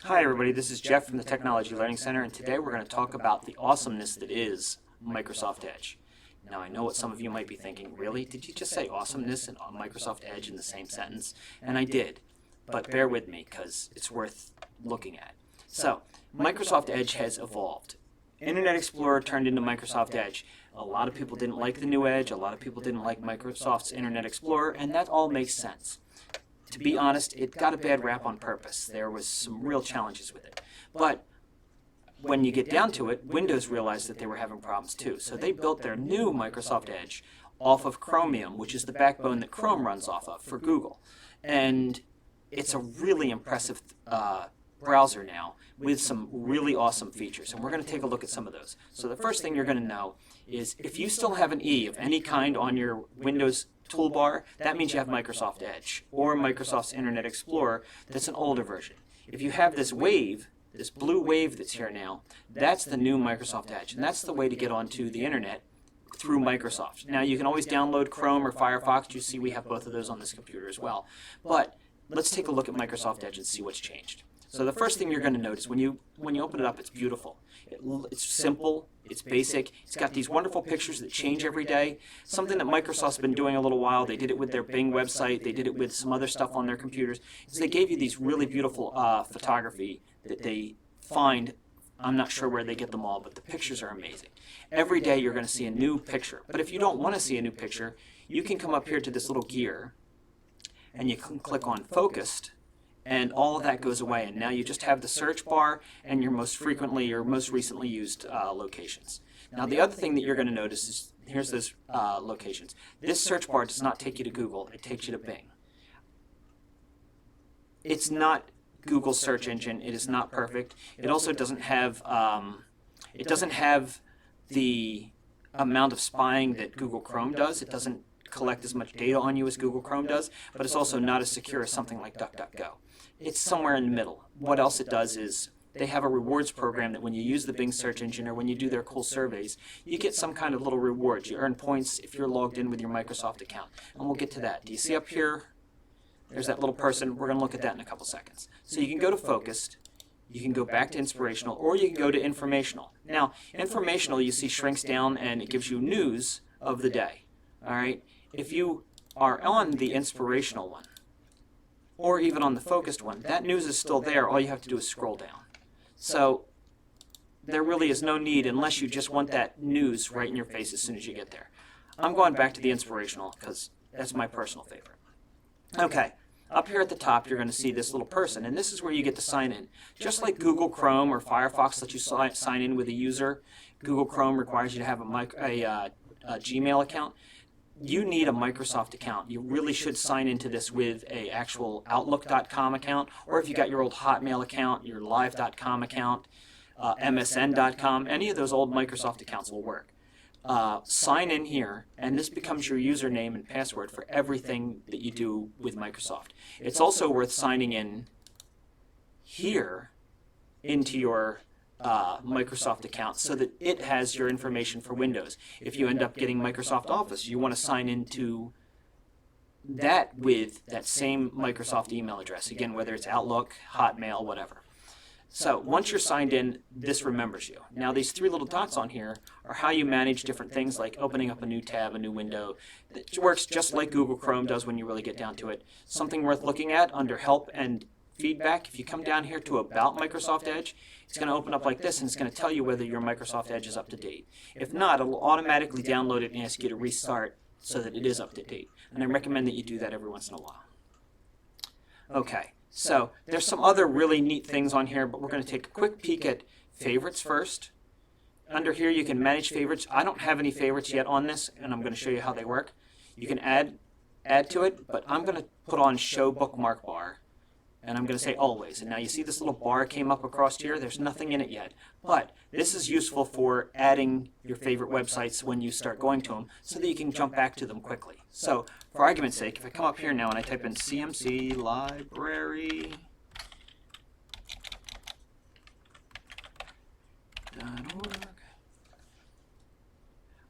Hi everybody, this is Jeff from the Technology Learning Center, and today we're going to talk about the awesomeness that is Microsoft Edge. Now I know what some of you might be thinking, really? Did you just say awesomeness and Microsoft Edge in the same sentence? And I did, but bear with me because it's worth looking at. So, Microsoft Edge has evolved. Internet Explorer turned into Microsoft Edge. A lot of people didn't like the new Edge, a lot of people didn't like Microsoft's Internet Explorer, and that all makes sense. To be honest, it got a bad rap on purpose. There was some real challenges with it. But when you get down to it, Windows realized that they were having problems too. So they built their new Microsoft Edge off of Chromium, which is the backbone that Chrome runs off of for Google. And it's a really impressive browser now with some really awesome features. And we're going to take a look at some of those. So the first thing you're going to know is if you still have an E of any kind on your Windows toolbar, that means you have Microsoft Edge or Microsoft's Internet Explorer. That's an older version. If you have this wave, this blue wave that's here now, that's the new Microsoft Edge, and that's the way to get onto the internet through Microsoft. Now you can always download Chrome or Firefox. You see we have both of those on this computer as well. But let's take a look at Microsoft Edge and see what's changed. So the first thing you're going to notice when you open it up, it's beautiful. It's simple, it's basic, it's got these wonderful pictures that change every day. Something that Microsoft's been doing a little while. They did it with their Bing website, they did it with some other stuff on their computers. So they gave you these really beautiful photography that they find. I'm not sure where they get them all, but the pictures are amazing. Every day you're going to see a new picture. But if you don't want to see a new picture, you can come up here to this little gear and you can click on Focused, and all of that goes away, and now you just have the search bar and your most frequently or most recently used locations. Now the other thing that you're going to notice is, here's those locations. This search bar does not take you to Google, it takes you to Bing. It's not Google's search engine, it is not perfect. It also doesn't have, the amount of spying that Google Chrome does. It doesn't collect as much data on you as Google Chrome does, but it's also not as secure as something like DuckDuckGo. It's somewhere in the middle. What else it does is they have a rewards program that when you use the Bing search engine or when you do their cool surveys, you get some kind of little rewards. You earn points if you're logged in with your Microsoft account. And we'll get to that. Do you see up here? There's that little person. We're going to look at that in a couple seconds. So you can go to Focused, you can go back to Inspirational, or you can go to Informational. Now, Informational you see shrinks down and it gives you news of the day. All right? If you are on the Inspirational one, or even on the Focused one, that news is still there. All you have to do is scroll down. So there really is no need unless you just want that news right in your face as soon as you get there. I'm going back to the Inspirational because that's my personal favorite. Okay, up here at the top you're going to see this little person, and this is where you get to sign in. Just like Google Chrome or Firefox lets you sign in with a user, Google Chrome requires you to have a Gmail account. You need a Microsoft account. You really should sign into this with a actual Outlook.com account, or if you got your old Hotmail account, your Live.com account, MSN.com, any of those old Microsoft accounts will work. Sign in here, and this becomes your username and password for everything that you do with Microsoft. It's also worth signing in here into your Microsoft account so that it has your information for Windows. If you end up getting Microsoft Office, you want to sign into that with that same Microsoft email address. Again, whether it's Outlook, Hotmail, whatever. So once you're signed in, this remembers you. Now these three little dots on here are how you manage different things like opening up a new tab, a new window. It works just like Google Chrome does when you really get down to it. Something worth looking at under Help and Feedback, if you come down here to About Microsoft Edge, it's going to open up like this and it's going to tell you whether your Microsoft Edge is up to date. If not, it'll automatically download it and ask you to restart so that it is up to date. And I recommend that you do that every once in a while. Okay, so there's some other really neat things on here, but we're going to take a quick peek at favorites first. Under here you can manage favorites. I don't have any favorites yet on this, and I'm going to show you how they work. You can add to it, but I'm going to put on Show Bookmark Bar. And I'm going to say always. And now you see this little bar came up across here. There's nothing in it yet. But this is useful for adding your favorite websites when you start going to them so that you can jump back to them quickly. So for argument's sake, if I come up here now and I type in CMC library.org,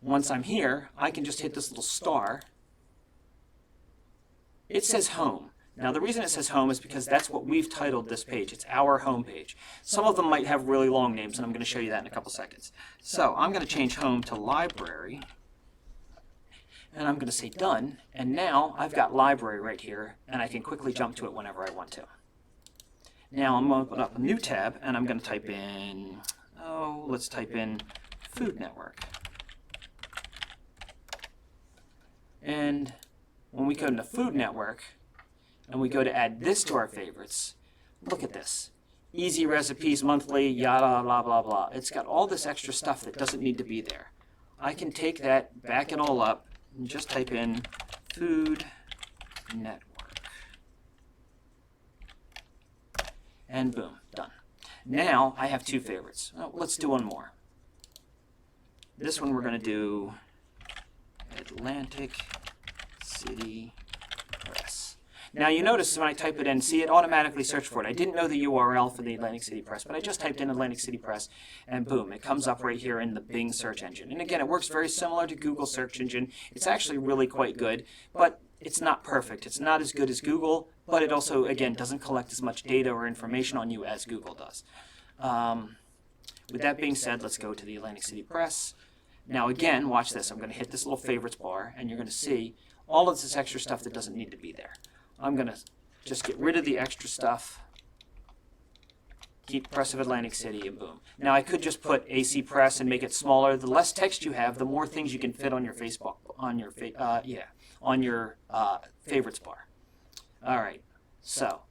once I'm here, I can just hit this little star. It says home. Now the reason it says home is because that's what we've titled this page. It's our home page. Some of them might have really long names, and I'm going to show you that in a couple seconds. So I'm going to change home to library, and I'm going to say done, and now I've got library right here, and I can quickly jump to it whenever I want to. Now I'm going to open up a new tab, and I'm going to type in, let's type in Food Network. And when we go into Food Network, and we go to add this to our favorites, look at this. Easy recipes, monthly, yada, blah, blah, blah. It's got all this extra stuff that doesn't need to be there. I can take that, back it all up, and just type in Food Network. And boom, done. Now I have two favorites. Let's do one more. This one we're going to do Atlantic City Press. Now you notice when I type it in, see, it automatically searched for it. I didn't know the URL for the Atlantic City Press, but I just typed in Atlantic City Press, and boom, it comes up right here in the Bing search engine. And again, it works very similar to Google search engine. It's actually really quite good, but it's not perfect. It's not as good as Google, but it also, again, doesn't collect as much data or information on you as Google does. With that being said, let's go to the Atlantic City Press. Now again, watch this. I'm going to hit this little favorites bar, and you're going to see all of this extra stuff that doesn't need to be there. I'm going to just get rid of the extra stuff, keep Press of Atlantic City, and boom. Now I could just put AC Press and make it smaller. The less text you have, the more things you can fit on your Facebook, on your favorites bar. All right, so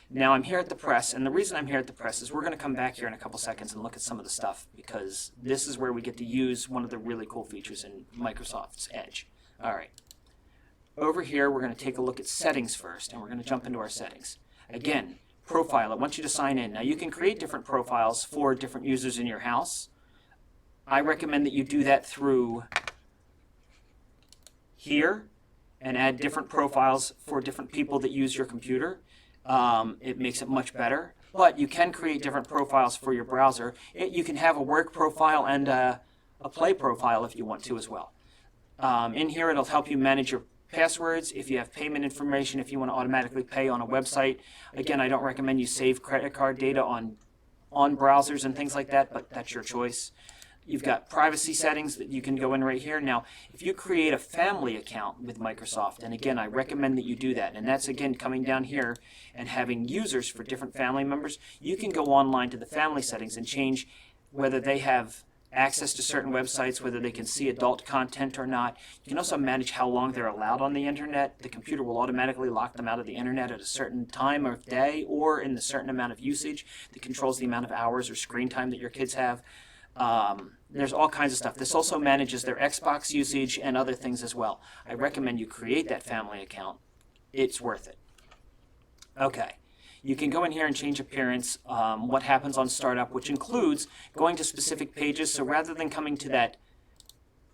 now I'm here at the press, and the reason I'm here at the press is we're going to come back here in a couple seconds and look at some of the stuff, because this is where we get to use one of the really cool features in Microsoft's Edge. All right. Over here, we're going to take a look at settings first, and we're going to jump into our settings. Again, profile. I want you to sign in. Now, you can create different profiles for different users in your house. I recommend that you do that through here and add different profiles for different people that use your computer. It makes it much better. But you can create different profiles for your browser. You can have a work profile and a play profile if you want to as well. In here, it'll help you manage your passwords, if you have payment information, if you want to automatically pay on a website. Again, I don't recommend you save credit card data on browsers and things like that, but that's your choice. You've got privacy settings that you can go in right here. Now, if you create a family account with Microsoft, and again, I recommend that you do that, and that's, again, coming down here and having users for different family members, you can go online to the family settings and change whether they have access to certain websites, whether they can see adult content or not. You can also manage how long they're allowed on the internet. The computer will automatically lock them out of the internet at a certain time of day or in a certain amount of usage that controls the amount of hours or screen time that your kids have. There's all kinds of stuff. This also manages their Xbox usage and other things as well. I recommend you create that family account. It's worth it. Okay. You can go in here and change appearance, what happens on startup, which includes going to specific pages. So rather than coming to that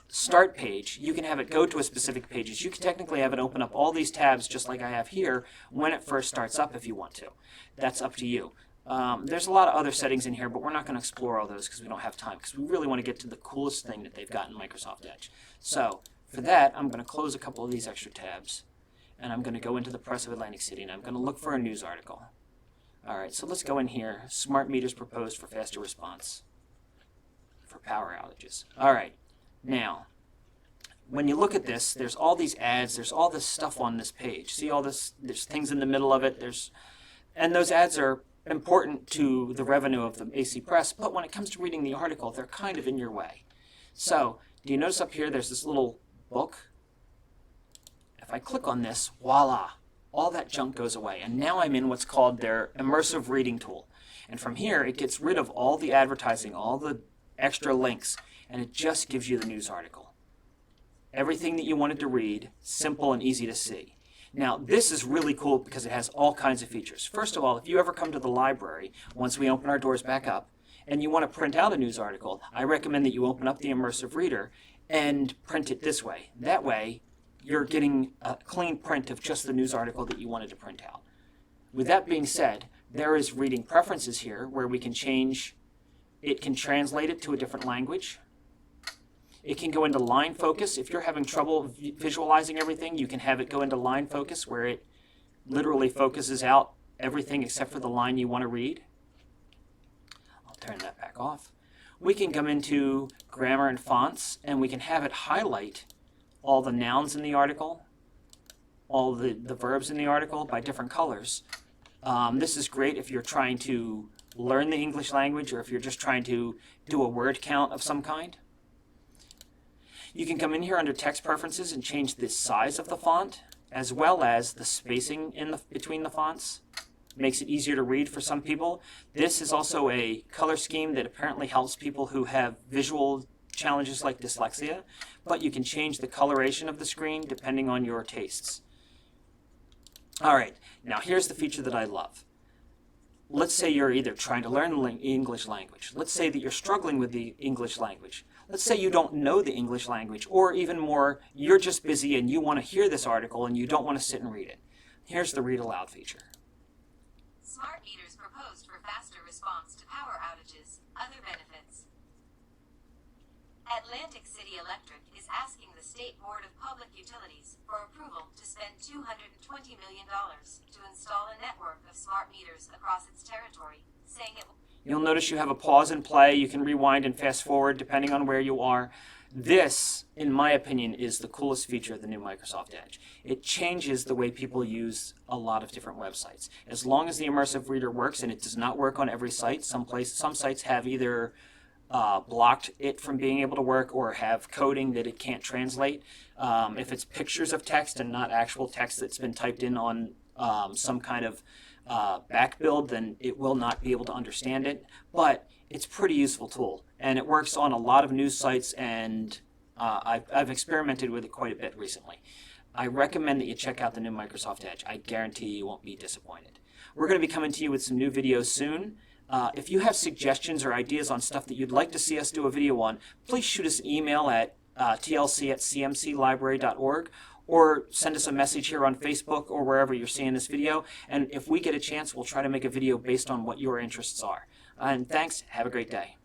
start page, you can have it go to a specific pages. You can technically have it open up all these tabs just like I have here when it first starts up if you want to. That's up to you. There's a lot of other settings in here, but we're not going to explore all those because we don't have time, because we really want to get to the coolest thing that they've got in Microsoft Edge. So for that, I'm going to close a couple of these extra tabs, and I'm going to go into the Press of Atlantic City, and I'm going to look for a news article. All right, so let's go in here. Smart meters proposed for faster response for power outages. All right, now, when you look at this, there's all these ads, there's all this stuff on this page. See all this, there's things in the middle of it, and those ads are important to the revenue of the AC Press, but when it comes to reading the article, they're kind of in your way. So, do you notice up here there's this little book? If I click on this, voila, all that junk goes away. And now I'm in what's called their Immersive Reading tool. And from here, it gets rid of all the advertising, all the extra links, and it just gives you the news article. Everything that you wanted to read, simple and easy to see. Now, this is really cool because it has all kinds of features. First of all, if you ever come to the library, once we open our doors back up, and you want to print out a news article, I recommend that you open up the Immersive Reader and print it this way. That way, you're getting a clean print of just the news article that you wanted to print out. With that being said, there is reading preferences here where we can change, it can translate it to a different language. It can go into line focus. If you're having trouble visualizing everything, you can have it go into line focus where it literally focuses out everything except for the line you want to read. I'll turn that back off. We can come into grammar and fonts, and we can have it highlight all the nouns in the article, all the verbs in the article by different colors. This is great if you're trying to learn the English language or if you're just trying to do a word count of some kind. You can come in here under text preferences and change the size of the font as well as the spacing between the fonts. Makes it easier to read for some people. This is also a color scheme that apparently helps people who have visual challenges like dyslexia, but you can change the coloration of the screen depending on your tastes. All right, now here's the feature that I love. Let's say you're either trying to learn the English language. Let's say that you're struggling with the English language. Let's say you don't know the English language, or even more, you're just busy and you want to hear this article and you don't want to sit and read it. Here's the read aloud feature. Smart meters proposed for faster response to power outages. Other benefits. Atlantic City Electric is asking the State Board of Public Utilities for approval to spend $220 million to install a network of smart meters across its territory, saying it will... You'll notice you have a pause and play. You can rewind and fast forward depending on where you are. This, in my opinion, is the coolest feature of the new Microsoft Edge. It changes the way people use a lot of different websites. As long as the immersive reader works, and it does not work on every site, some sites have either blocked it from being able to work or have coding that it can't translate. If it's pictures of text and not actual text that's been typed in on some kind of back build, then it will not be able to understand it. But it's a pretty useful tool, and it works on a lot of news sites, and I've experimented with it quite a bit recently. I recommend that you check out the new Microsoft Edge. I guarantee you won't be disappointed. We're going to be coming to you with some new videos soon. If you have suggestions or ideas on stuff that you'd like to see us do a video on, please shoot us an email at tlc@cmclibrary.org, or send us a message here on Facebook or wherever you're seeing this video. And if we get a chance, we'll try to make a video based on what your interests are. And thanks. Have a great day.